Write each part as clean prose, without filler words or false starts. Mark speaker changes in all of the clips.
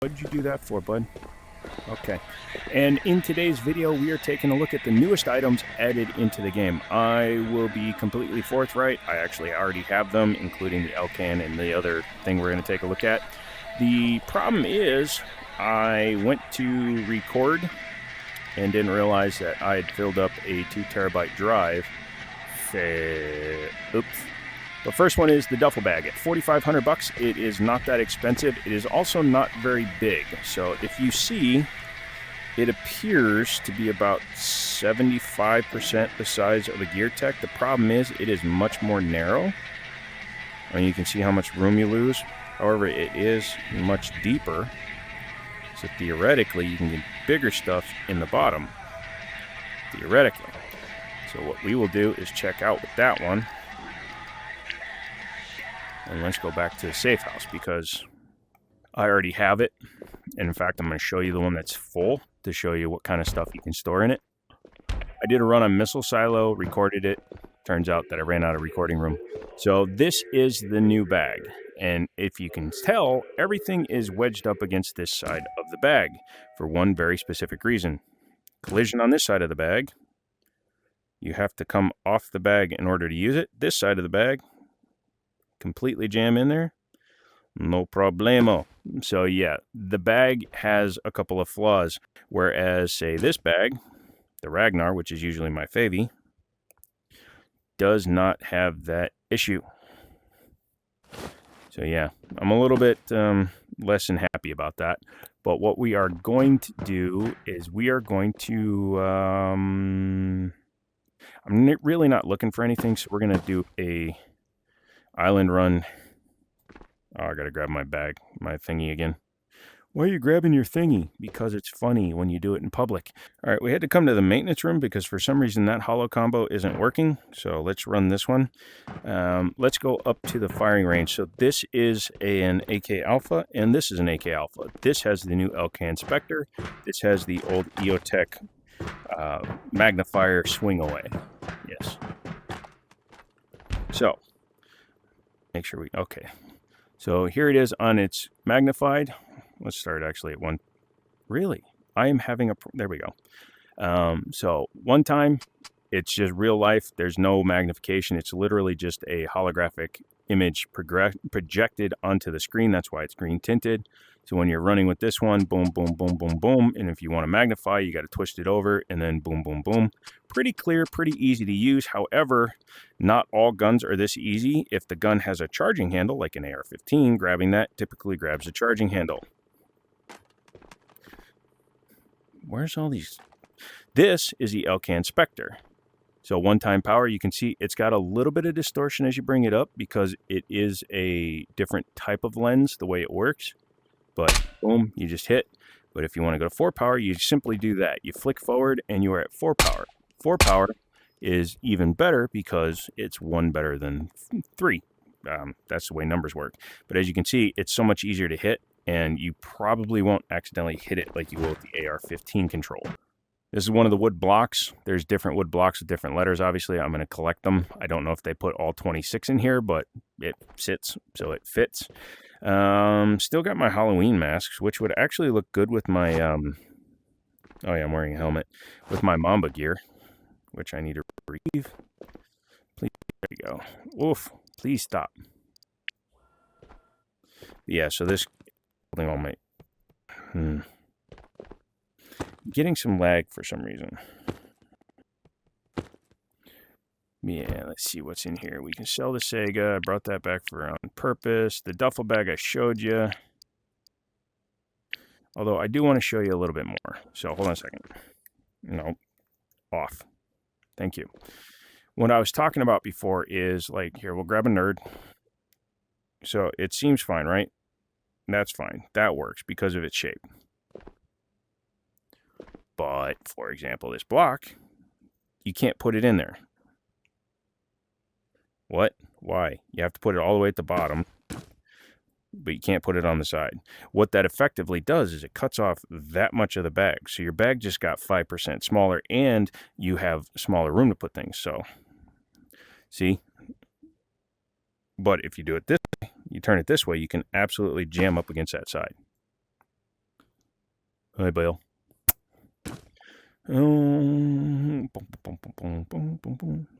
Speaker 1: What did you do that for, bud? Okay. And in today's video, we are taking a look at the newest items added into the game. I will be completely forthright. I actually already have them, including the Elcan and the other thing we're going to take a look at. The problem is I went to record and didn't realize that I had filled up a 2 terabyte drive. Oops. The first one is the duffel bag at $4,500. It is not that expensive. It is also not very big. So if you see, it appears to be about 75% the size of a Gear Tech. The problem is it is much more narrow. And you can see how much room you lose. However, it is much deeper. So theoretically, you can get bigger stuff in the bottom. Theoretically. So what we will do is check out with that one. And let's go back to the safe house because I already have it. And in fact, I'm going to show you the one that's full to show you what kind of stuff you can store in it. I did a run on Missile Silo, recorded it. Turns out that I ran out of recording room. So this is the new bag. And if you can tell, everything is wedged up against this side of the bag for one very specific reason. Collision on this side of the bag. You have to come off the bag in order to use it. This side of the bag, completely jam in there, no problemo. So yeah, the bag has a couple of flaws, whereas say this bag, the Ragnar, which is usually my favy, does not have that issue. So yeah, I'm a little bit less than happy about that. But what we are going to do is we are going to I'm really not looking for anything, so we're going to do a island run. Oh, I gotta grab my bag, my thingy again. Why are you grabbing your thingy? Because it's funny when you do it in public. All right, we had to come to the maintenance room because for some reason that holo combo isn't working. So let's run this one. Let's go up to the firing range. So this is an AK Alpha and this is an AK Alpha. This has the new Elcan Spectre. This has the old EOTech magnifier swing away. Yes. So make sure okay. So here it is on its magnified. Let's start actually at one. Really? I am having there we go. So one time, it's just real life. There's no magnification. It's literally just a holographic image projected onto the screen. That's why it's green tinted. So when you're running with this one, boom, boom, boom, boom, boom. And if you want to magnify, you got to twist it over and then boom, boom, boom. Pretty clear, pretty easy to use. However, not all guns are this easy. If the gun has a charging handle, like an AR-15, grabbing that typically grabs a charging handle. Where's all these? This is the Elcan Spectre. So one-time power, you can see it's got a little bit of distortion as you bring it up because it is a different type of lens, the way it works. But boom, you just hit. But if you want to go to 4 power, you simply do that. You flick forward and you are at 4 power. 4 power is even better because it's 1 better than 3. That's the way numbers work. But as you can see, it's so much easier to hit, and you probably won't accidentally hit it like you will with the AR-15 control. This is one of the wood blocks. There's different wood blocks with different letters, obviously. I'm going to collect them. I don't know if they put all 26 in here, but it sits, so it fits. Still got my Halloween masks, which would actually look good with my, oh yeah, I'm wearing a helmet, with my Mamba gear, which I need to retrieve. Please, there you go. Oof, please stop. Yeah, so this, holding on my, getting some lag for some reason. Yeah, let's see what's in here. We can sell the Sega. I brought that back for on purpose. The duffel bag I showed you. Although I do want to show you a little bit more. So hold on a second. No, off. Thank you. What I was talking about before is like, here, we'll grab a nerd. So it seems fine, right? That's fine. That works because of its shape. But, for example, this block, you can't put it in there. What? Why? You have to put it all the way at the bottom, but you can't put it on the side. What that effectively does is it cuts off that much of the bag. So your bag just got 5% smaller, and you have smaller room to put things. So, see? But if you do it this way, you turn it this way, you can absolutely jam up against that side. Hi, Bill.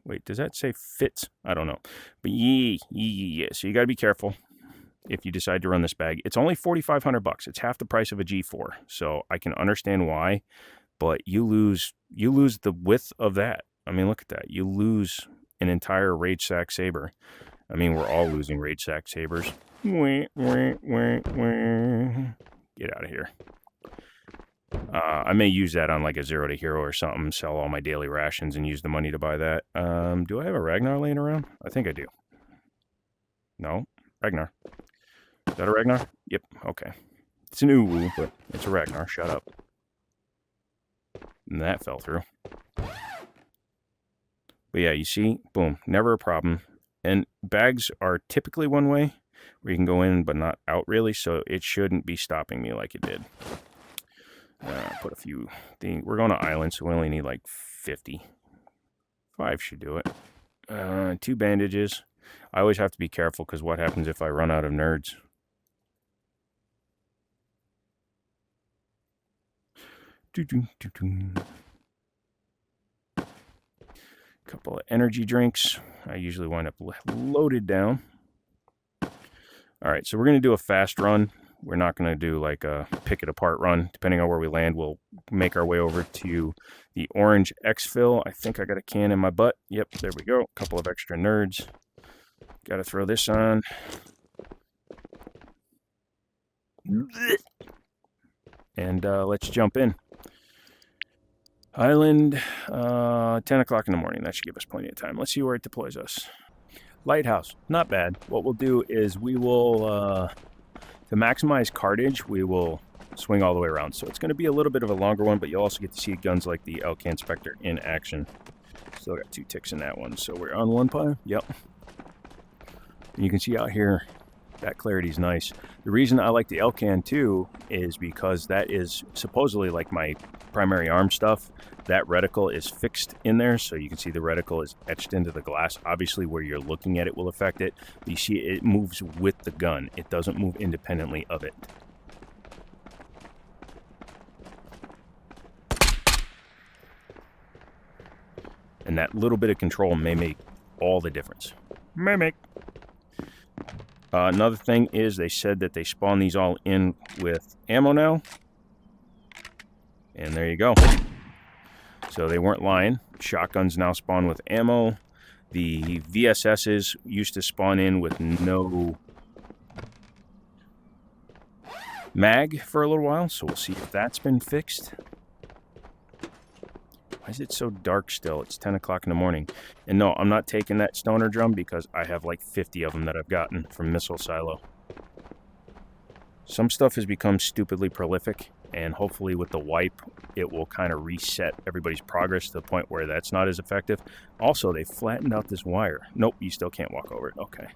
Speaker 1: Wait, does that say fits? I don't know. But yeah. So you got to be careful if you decide to run this bag. It's only $4,500. It's half the price of a G4. So I can understand why, but you lose the width of that. I mean, look at that. You lose an entire Rage Sack Saber. I mean, we're all losing Rage Sack Sabers. Get out of here. I may use that on like a 0 to hero or something, sell all my daily rations and use the money to buy that. Do I have a Ragnar laying around? I think I do. No? Ragnar. Is that a Ragnar? Yep, okay. It's an Uwu, but it's a Ragnar. Shut up. And that fell through. But yeah, you see? Boom. Never a problem. And bags are typically one way, where you can go in but not out really, so it shouldn't be stopping me like it did. Put a few things. We're going to island, so we only need like 50. 5 should do it. 2 bandages. I always have to be careful because what happens if I run out of nerds? Couple of energy drinks. I usually wind up loaded down. All right, so we're going to do a fast run. We're not going to do like a pick it apart run. Depending on where we land, we'll make our way over to the orange exfil. I think I got a can in my butt. Yep, there we go. A couple of extra nerds. Got to throw this on. And let's jump in. Island, 10 o'clock in the morning. That should give us plenty of time. Let's see where it deploys us. Lighthouse, not bad. What we'll do is we will... to maximize cartage, we will swing all the way around. So it's going to be a little bit of a longer one, but you'll also get to see guns like the Elcan Spectre in action. Still got 2 ticks in that one. So we're on 1 pile. Yep. And you can see out here, that clarity is nice. The reason I like the Elcan too is because that is supposedly like my primary arm stuff. That reticle is fixed in there, so you can see the reticle is etched into the glass. Obviously, where you're looking at it will affect it. But you see it moves with the gun. It doesn't move independently of it. And that little bit of control may make all the difference. May make. Another thing is they said that they spawn these all in with ammo now. And there you go. So they weren't lying. Shotguns now spawn with ammo. The VSSs used to spawn in with no mag for a little while. So we'll see if that's been fixed. Why is it so dark still? It's 10 o'clock in the morning. And no, I'm not taking that stoner drum because I have like 50 of them that I've gotten from Missile Silo. Some stuff has become stupidly prolific, and hopefully with the wipe, it will kind of reset everybody's progress to the point where that's not as effective. Also, they flattened out this wire. Nope, you still can't walk over it. Okay.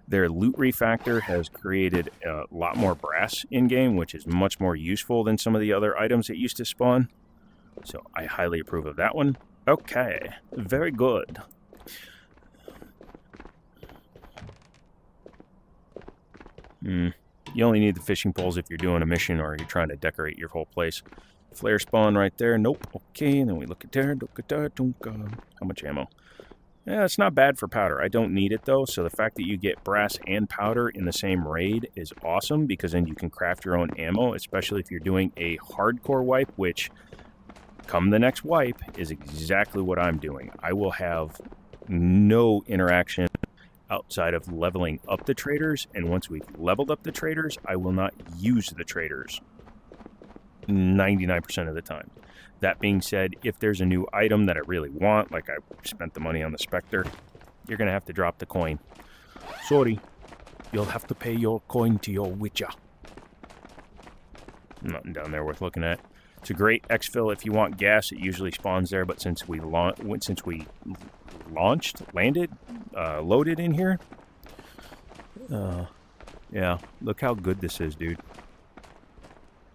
Speaker 1: Their loot refactor has created a lot more brass in-game, which is much more useful than some of the other items that used to spawn. So I highly approve of that one. Okay, very good. You only need the fishing poles if you're doing a mission or you're trying to decorate your whole place. Flare spawn right there. Nope. Okay, and then we look at there. How much ammo? Yeah, it's not bad for powder. I don't need it, though, so the fact that you get brass and powder in the same raid is awesome, because then you can craft your own ammo, especially if you're doing a hardcore wipe, which, come the next wipe, is exactly what I'm doing. I will have no interaction outside of leveling up the traders, and once we've leveled up the traders, I will not use the traders 99% of the time. That being said, if there's a new item that I really want, like I spent the money on the Spectre, you're going to have to drop the coin. Sorry, you'll have to pay your coin to your Witcher. Nothing down there worth looking at. It's a great exfil if you want gas. It usually spawns there, but since we loaded in here, yeah, look how good this is, dude.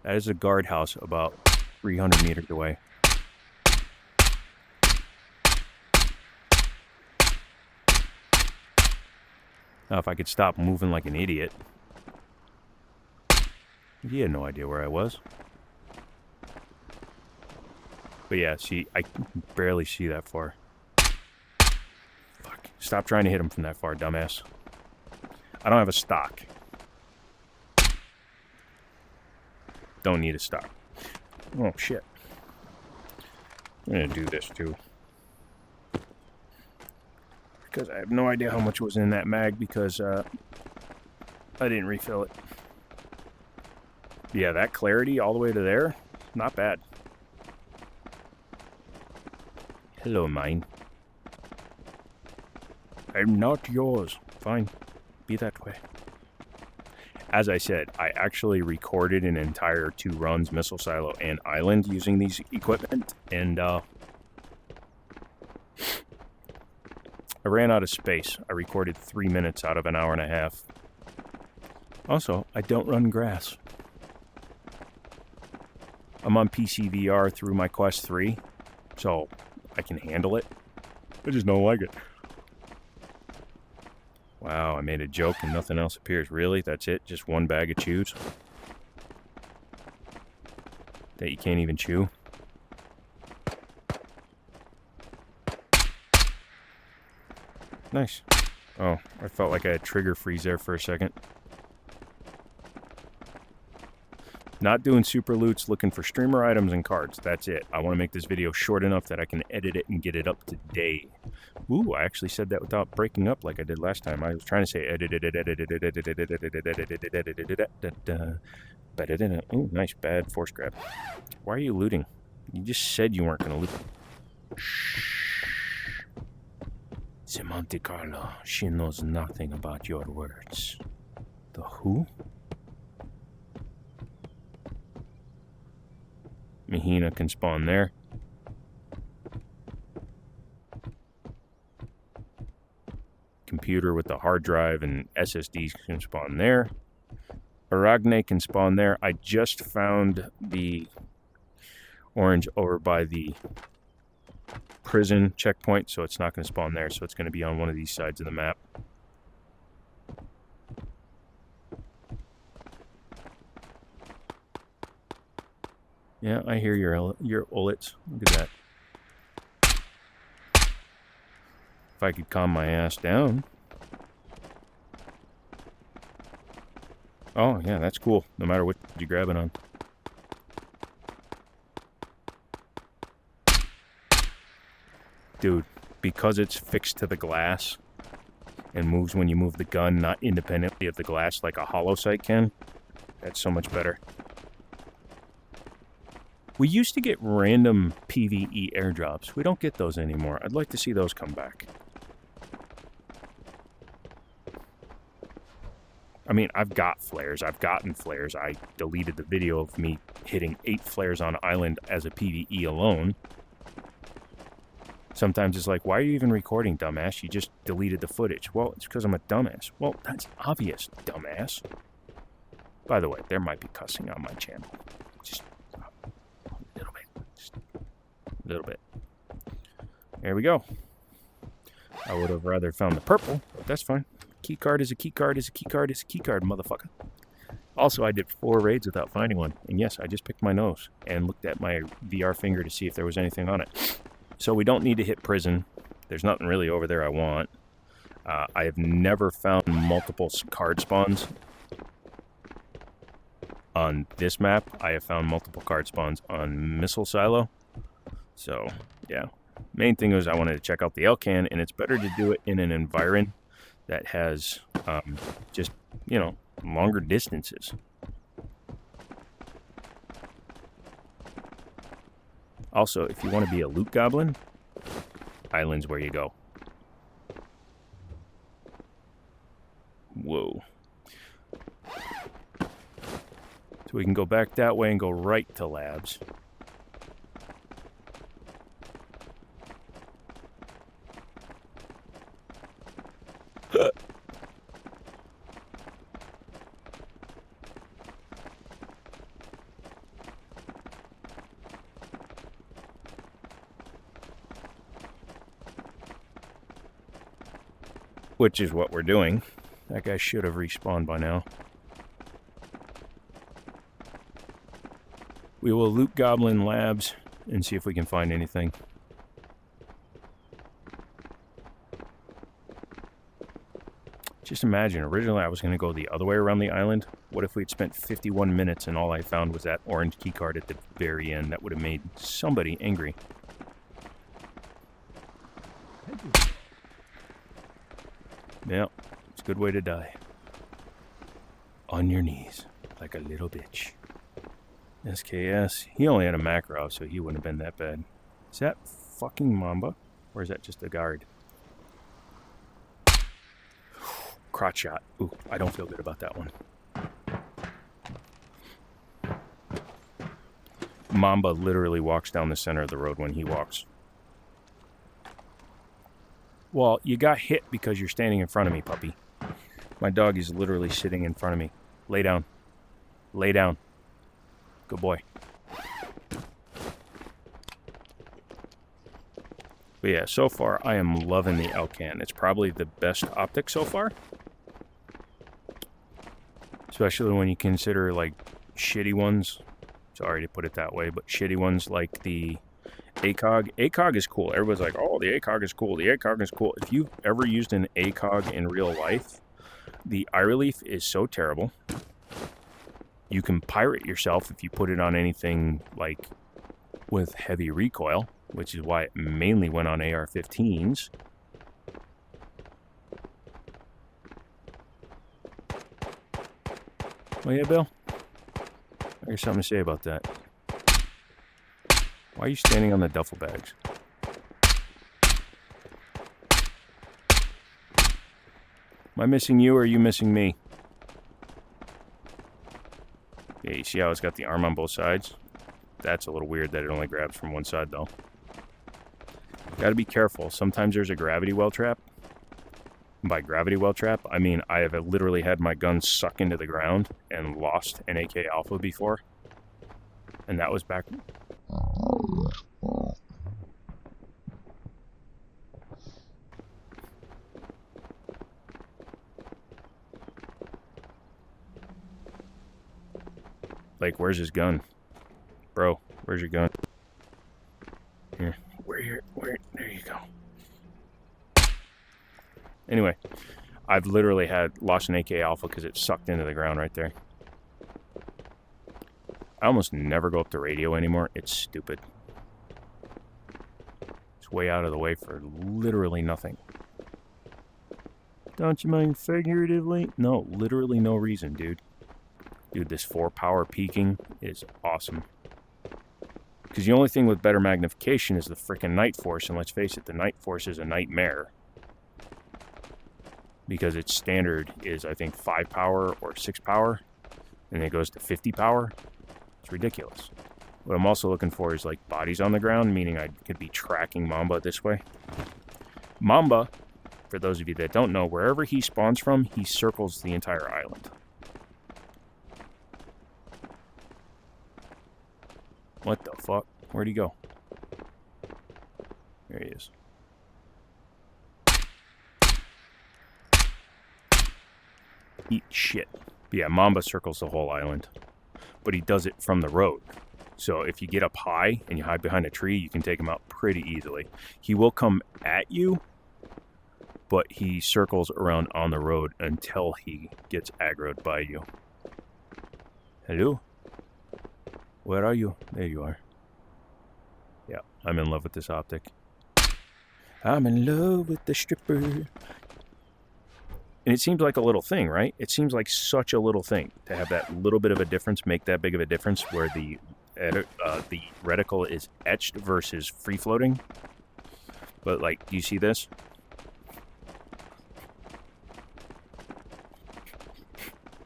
Speaker 1: That is a guardhouse about 300 meters away. Now, if I could stop moving like an idiot. He had no idea where I was. But yeah, see, I can barely see that far. Fuck. Stop trying to hit him from that far, dumbass. I don't have a stock. Don't need a stock. Oh, shit. I'm gonna do this, too. Because I have no idea how much was in that mag because I didn't refill it. Yeah, that clarity all the way to there, not bad. Hello, mine. I'm not yours. Fine. Be that way. As I said, I actually recorded an entire 2 runs, Missile Silo and Island, using these equipment, and I ran out of space. I recorded 3 minutes out of an hour and a half. Also, I don't run grass. I'm on PCVR through my Quest 3, so I can handle it. I just don't like it. Wow, I made a joke and nothing else appears. Really? That's it? Just one bag of chews? That you can't even chew? Nice. Oh, I felt like I had trigger freeze there for a second. Not doing super loots, looking for streamer items and cards. That's it. I want to make this video short enough that I can edit it and get it up today. Ooh, I actually said that without breaking up like I did last time. I was trying to say Ooh, nice, bad force grab. Why are you looting? You just said you weren't going to loot. Shh. Monte Carlo, she knows nothing about your words. The who? Mahina can spawn there. Computer with the hard drive and SSDs can spawn there. Aragne can spawn there. I just found the orange over by the prison checkpoint, so it's not going to spawn there, so it's going to be on one of these sides of the map. Yeah, I hear your ullets. Look at that. If I could calm my ass down. Oh, yeah, that's cool. No matter what you grab it on. Dude, because it's fixed to the glass and moves when you move the gun, not independently of the glass like a hollow sight can, that's so much better. We used to get random PVE airdrops. We don't get those anymore. I'd like to see those come back. I mean, I've got flares. I've gotten flares. I deleted the video of me hitting 8 flares on Island as a PVE alone. Sometimes it's like, why are you even recording, dumbass? You just deleted the footage. Well, it's because I'm a dumbass. Well, that's obvious, dumbass. By the way, there might be cussing on my channel. Just a little bit. Just a little bit. There we go. I would have rather found the purple, but that's fine. Key card is a key card is a key card is a key card, motherfucker. Also, I did 4 raids without finding one. And yes, I just picked my nose and looked at my VR finger to see if there was anything on it. So we don't need to hit prison. There's nothing really over there I want. I have never found multiple card spawns on this map. I have found multiple card spawns on Missile Silo. So, yeah. Main thing is I wanted to check out the Elcan, and it's better to do it in an environment that has just, you know, longer distances. Also, if you want to be a loot goblin, Island's where you go. Whoa. So we can go back that way and go right to labs. Which is what we're doing. That guy should have respawned by now. We will loot Goblin Labs and see if we can find anything. Just imagine, originally I was going to go the other way around the island. What if we'd spent 51 minutes and all I found was that orange keycard at the very end? That would have made somebody angry. Yeah, it's a good way to die. On your knees, like a little bitch. SKS, he only had a macro, so he wouldn't have been that bad. Is that fucking Mamba? Or is that just a guard? Crotch shot. Ooh, I don't feel good about that one. Mamba literally walks down the center of the road when he walks. Well, you got hit because you're standing in front of me, puppy. My dog is literally sitting in front of me. Lay down. Lay down. Good boy. But yeah, so far I am loving the Alcan. It's probably the best optic so far. Especially when you consider like shitty ones. Sorry to put it that way, but shitty ones like the ACOG. ACOG is cool. Everybody's like, oh, the ACOG is cool. The ACOG is cool. If you've ever used an ACOG in real life, the eye relief is so terrible. You can pirate yourself if you put it on anything like with heavy recoil, which is why it mainly went on AR-15s. Oh yeah, Bill? I got something to say about that. Why are you standing on the duffel bags? Am I missing you or are you missing me? Yeah, you see how it's got the arm on both sides? That's a little weird that it only grabs from one side though. Gotta be careful. Sometimes there's a gravity well trap. By gravity well trap, I mean I have literally had my gun suck into the ground and lost an AK Alpha before. And that was back... Like, where's his gun? Bro, where's your gun? Here. Where, there you go. Anyway, I've literally lost an AK Alpha because it sucked into the ground right there. I almost never go up the radio anymore. It's stupid. It's way out of the way for literally nothing. Don't you mind figuratively? No, literally no reason, dude. Dude, this 4-power peaking is awesome. Because the only thing with better magnification is the frickin' Night Force, and let's face it, the Night Force is a nightmare. Because its standard is, I think, 5 power or 6 power, and it goes to 50 power. It's ridiculous. What I'm also looking for is, like, bodies on the ground, meaning I could be tracking Mamba this way. Mamba, for those of you that don't know, wherever he spawns from, he circles the entire island. What the fuck? Where'd he go? There he is. Eat shit. But yeah, Mamba circles the whole island. But he does it from the road. So if you get up high and you hide behind a tree, you can take him out pretty easily. He will come at you, but he circles around on the road until he gets aggroed by you. Hello? Where are you? There you are. Yeah, I'm in love with this optic. I'm in love with the stripper. And it seems like a little thing, right? It seems like such a little thing to have that little bit of a difference, make that big of a difference where the reticle is etched versus free-floating. But, like, do you see this?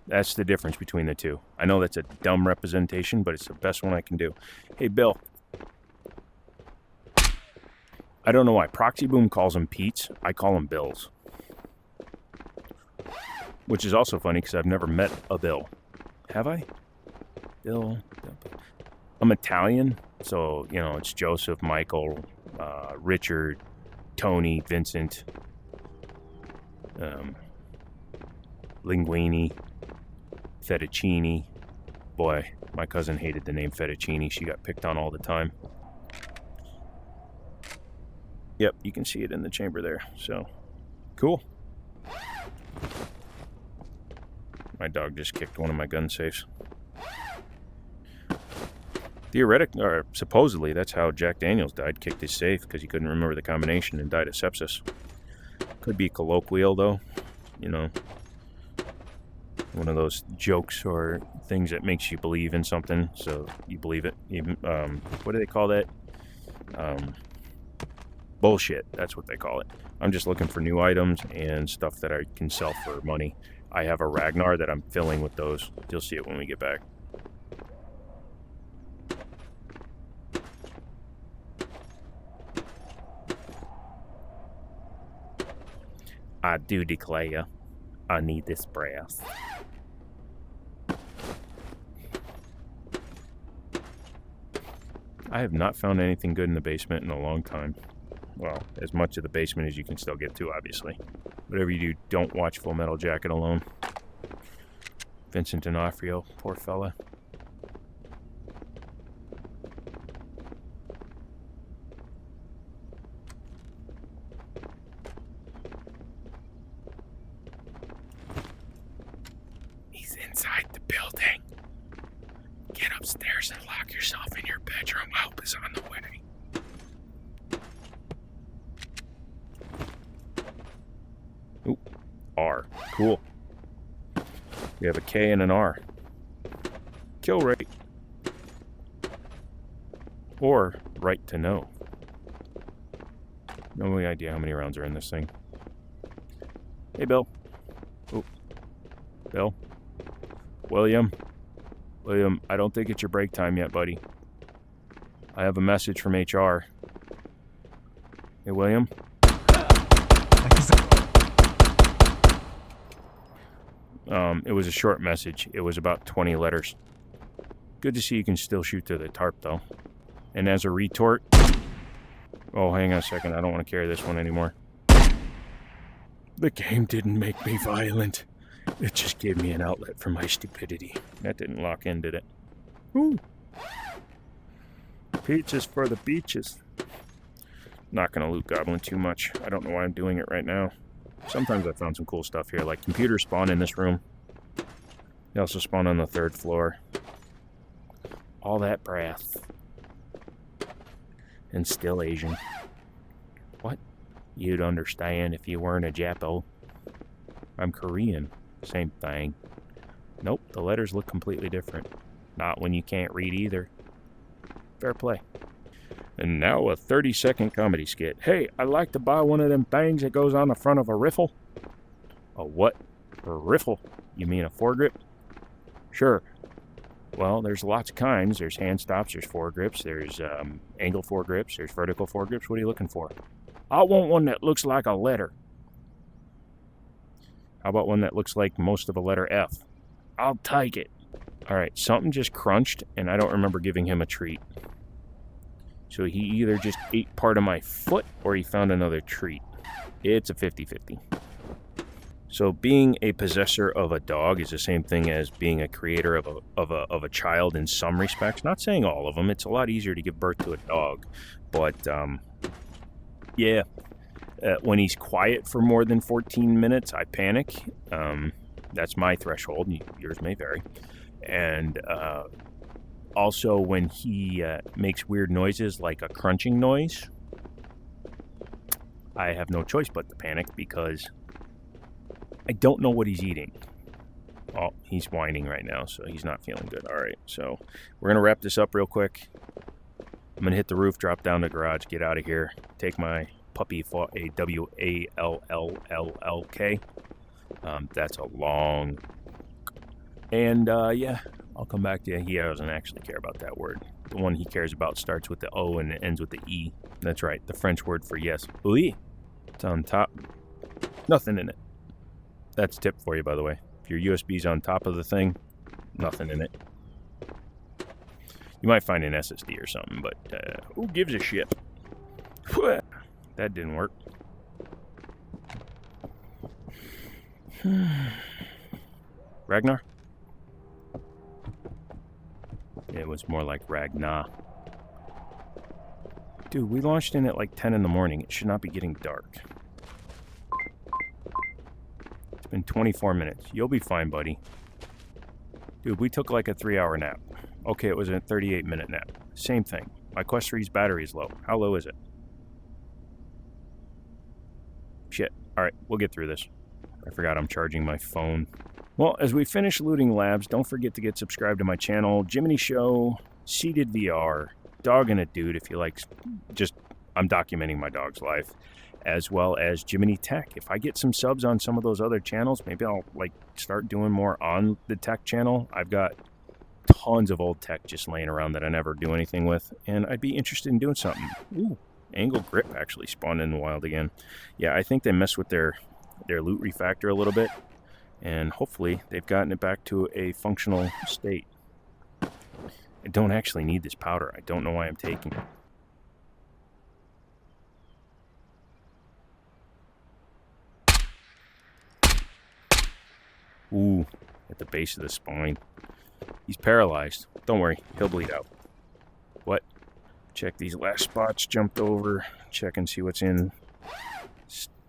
Speaker 1: That's the difference between the two. I know that's a dumb representation, but it's the best one I can do. Hey, Bill. I don't know why. Proxy Boom calls them Pete's. I call them Bills. Which is also funny because I've never met a Bill. Have I? Bill. I'm Italian, so, you know, it's Joseph, Michael, Richard, Tony, Vincent, Linguini, Fettuccine, Boy, my cousin hated the name fettuccine. She got picked on all the time. Yep, you can see it in the chamber there. So, cool. My dog just kicked one of my gun safes. Or supposedly, that's how Jack Daniels died. Kicked his safe because he couldn't remember the combination and died of sepsis. Could be colloquial, though. You know, one of those jokes or things that makes you believe in something, so you believe it. Even, what do they call that? Bullshit. That's what they call it. I'm just looking for new items and stuff that I can sell for money. I have a Ragnar that I'm filling with those. You'll see it when we get back. I do declare, I need this brass. I have not found anything good in the basement in a long time. Well, as much of the basement as you can still get to, obviously. Whatever you do, don't watch Full Metal Jacket alone. Vincent D'Onofrio, poor fella. He's inside the building. Get upstairs and lock yourself in your bedroom. Help is on the way. Ooh, R. Cool. We have a K and an R. Kill rate. Or right to know. No idea how many rounds are in this thing. Hey, Bill. Oh, Bill. William. William, I don't think it's your break time yet, buddy. I have a message from HR. Hey, William. It was a short message. It was about 20 letters. Good to see you can still shoot through the tarp, though. And as a retort... Oh, hang on a second. I don't want to carry this one anymore. The game didn't make me violent. It just gave me an outlet for my stupidity. That didn't lock in, did it? Ooh. Peaches for the beaches. Not gonna loot goblin too much. I don't know why I'm doing it right now. Sometimes I found some cool stuff here, like computers spawn in this room. They also spawn on the 3rd floor. All that brass. And still Asian. What? You'd understand if you weren't a Japo. I'm Korean. Same thing. Nope, the letters look completely different. Not when you can't read either. Fair play. And now a 30-second comedy skit. Hey, I'd like to buy one of them things that goes on the front of a riffle. A what? A riffle? You mean a foregrip? Sure. Well, there's lots of kinds. There's hand stops, there's foregrips, there's angle foregrips, there's vertical foregrips. What are you looking for? I want one that looks like a letter. How about one that looks like most of a letter F? I'll take it. All right, something just crunched, and I don't remember giving him a treat. So he either just ate part of my foot, or he found another treat. It's a 50-50. So being a possessor of a dog is the same thing as being a creator of a child in some respects. Not saying all of them. It's a lot easier to give birth to a dog. But, yeah. When he's quiet for more than 14 minutes, I panic. That's my threshold. Yours may vary. And also when he makes weird noises like a crunching noise, I have no choice but to panic because I don't know what he's eating. Oh, he's whining right now, so he's not feeling good. All right, so we're going to wrap this up real quick. I'm going to hit the roof, drop down the garage, get out of here, take my puppy for a WALLLLK. That's a long... And, yeah, I'll come back to you. He doesn't actually care about that word. The one he cares about starts with the O and it ends with the E. That's right, the French word for yes. Oui. It's on top. Nothing in it. That's a tip for you, by the way. If your USB's on top of the thing, nothing in it. You might find an SSD or something, but who gives a shit? That didn't work. Ragnar? It was more like Ragnar. Dude, we launched in at like 10 in the morning. It should not be getting dark. It's been 24 minutes. You'll be fine, buddy. Dude, we took like a 3-hour nap. Okay, it was a 38-minute nap. Same thing. My Quest 3's battery is low. How low is it? Shit. Alright, we'll get through this. I forgot I'm charging my phone. Well, as we finish looting labs, don't forget to get subscribed to my channel, Jiminy Show, Seated VR, Dog and a Dude, if you like, I'm documenting my dog's life, as well as Jiminy Tech. If I get some subs on some of those other channels, maybe I'll, start doing more on the tech channel. I've got tons of old tech just laying around that I never do anything with, and I'd be interested in doing something. Ooh, Angle Grip actually spawned in the wild again. Yeah, I think they messed with their loot refactor a little bit, and hopefully they've gotten it back to a functional state. I don't actually need this powder. I don't know why I'm taking it. Ooh, at the base of the spine. He's paralyzed. Don't worry, he'll bleed out. What? Check these last spots. Jumped over. Check and see what's in.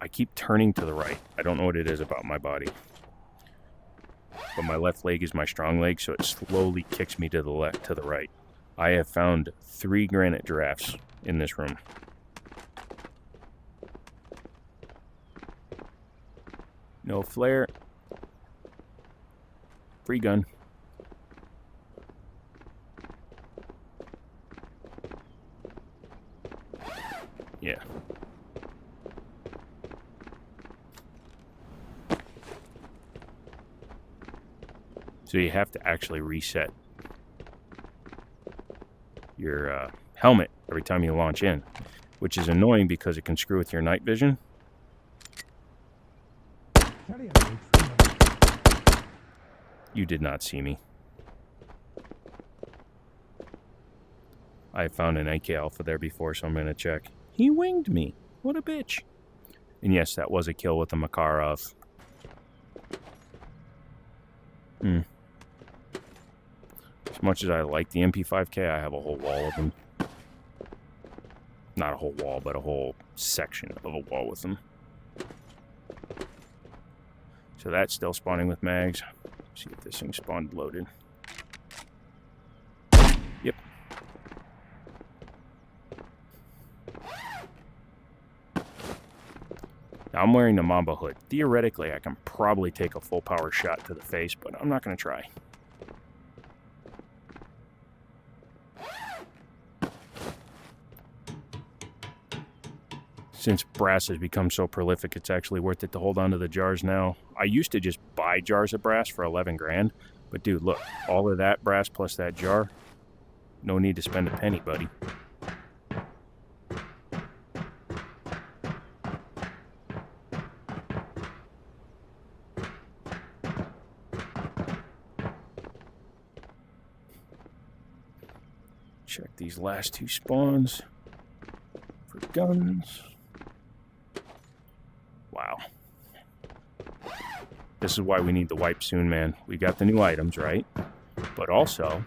Speaker 1: I keep turning to the right. I don't know what it is about my body. But my left leg is my strong leg, so it slowly kicks me to the left, to the right. I have found 3 granite giraffes in this room. No flare. Free gun. Yeah. So you have to actually reset your helmet every time you launch in, which is annoying because it can screw with your night vision. You did not see me. I found an AK Alpha there before, so I'm going to check. He winged me. What a bitch. And yes, that was a kill with the Makarov. As much as I like the MP5K, I have a whole wall of them. Not a whole wall, but a whole section of a wall with them. So that's still spawning with mags. See if this thing spawned loaded. Yep. Now I'm wearing the Mamba hood. Theoretically, I can probably take a full power shot to the face, but I'm not going to try. Since brass has become so prolific, it's actually worth it to hold on to the jars now. I used to just buy jars of brass for 11 grand. But dude, look, all of that brass plus that jar, no need to spend a penny, buddy. Check these last 2 spawns for guns. Wow. This is why we need the wipe soon, man. We got the new items, right? But also,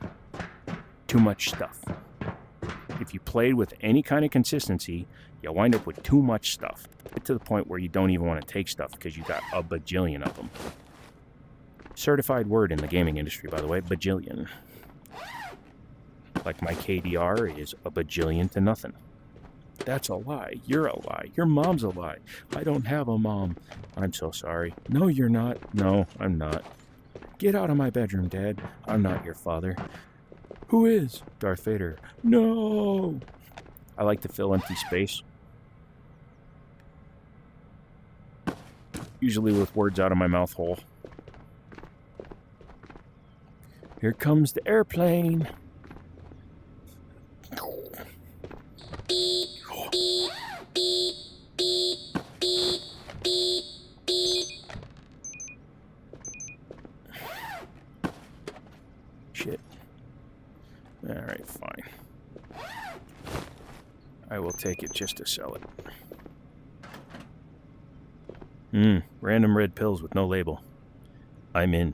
Speaker 1: too much stuff. If you played with any kind of consistency, you'll wind up with too much stuff. Get to the point where you don't even want to take stuff because you got a bajillion of them. Certified word in the gaming industry, by the way, bajillion. Like my KDR is a bajillion to nothing. That's a lie. You're a lie. Your mom's a lie. I don't have a mom. I'm so sorry. No, you're not. No, I'm not. Get out of my bedroom, Dad. I'm not your father. Who is? Darth Vader. No! I like to fill empty space. Usually with words out of my mouth hole. Here comes the airplane. Shit. Alright, fine. I will take it just to sell it. Random red pills with no label. I'm in.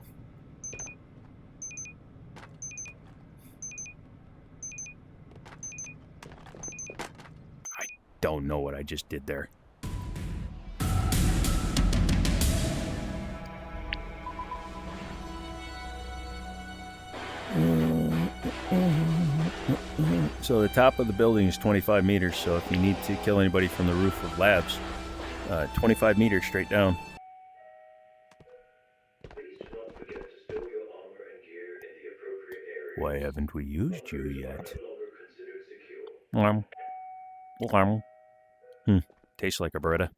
Speaker 1: don't know what I just did there. So the top of the building is 25 meters, so if you need to kill anybody from the roof of labs, 25 meters straight down.
Speaker 2: Please do not forget to stow your armor and gear in the appropriate area.
Speaker 1: Why haven't we used you
Speaker 2: Operators
Speaker 1: yet?
Speaker 2: are no longer considered secure.
Speaker 1: Tastes like a Beretta.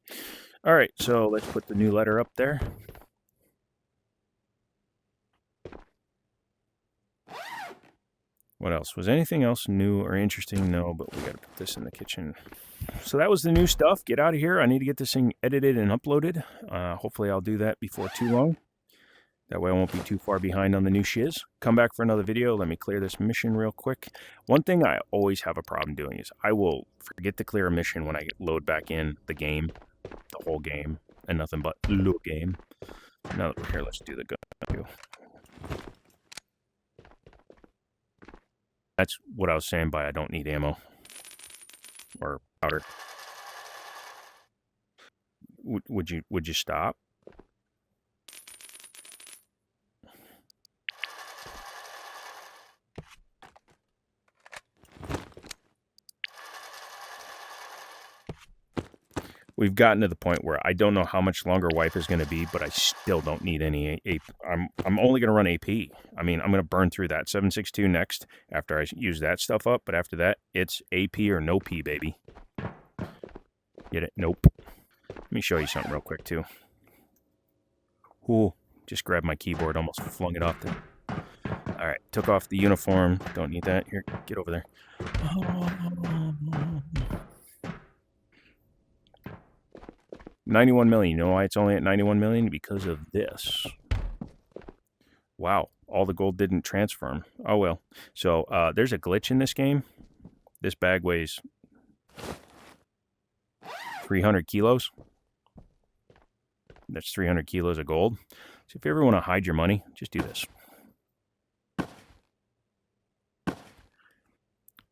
Speaker 1: All right, so let's put the new letter up there. What else? Was anything else new or interesting? No, but we got to put this in the kitchen. So that was the new stuff. Get out of here. I need to get this thing edited and uploaded. Hopefully I'll do that before too long. That way I won't be too far behind on the new shiz. Come back for another video. Let me clear this mission real quick. One thing I always have a problem doing is I will forget to clear a mission when I load back in the game, the whole game, and nothing but the game. Now that we're here, let's do the gun. That's what I was saying by I don't need ammo or powder. Would you stop? We've gotten to the point where I don't know how much longer wipe is going to be, but I still don't need any AP. I'm only going to run AP. I mean, I'm going to burn through that 7.62 next after I use that stuff up, but after that, it's AP or no P, baby. Get it? Nope. Let me show you something real quick, too. Ooh, just grabbed my keyboard, almost flung it off the... All right, took off the uniform. Don't need that. Here, get over there. 91 million. You know why it's only at 91 million? Because of this. Wow, all the gold didn't transfer. Oh well. So there's a glitch in this game. This bag weighs 300 kilos. That's 300 kilos of gold. So if you ever want to hide your money, just do this.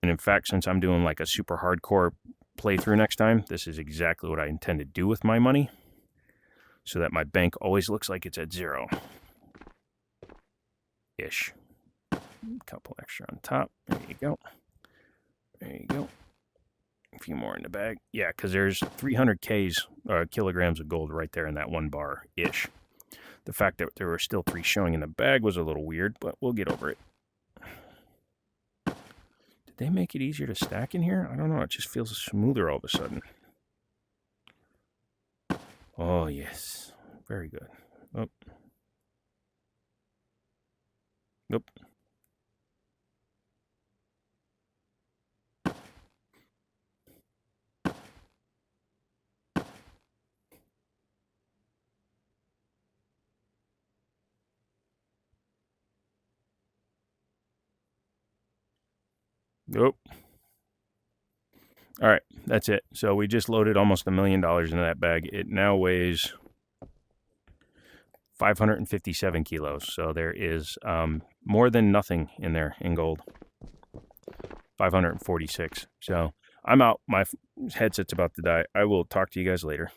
Speaker 1: And in fact, since I'm doing like a super hardcore playthrough next time, this is exactly what I intend to do with my money, so that my bank always looks like it's at zero ish. A couple extra on top. There you go. There you go. A few more in the bag. Yeah, because there's 300 kilograms of gold right there in that one bar ish. The fact that there were still 3 showing in the bag was a little weird, but we'll get over it. They make it easier to stack in here? I don't know. It just feels smoother all of a sudden. Oh, yes. Very good. Oh. Nope. Nope. All right, that's it. So we just loaded almost $1 million into that bag. It now weighs 557 kilos. So there is more than nothing in there in gold. 546. So I'm out. My headset's about to die. I will talk to you guys later.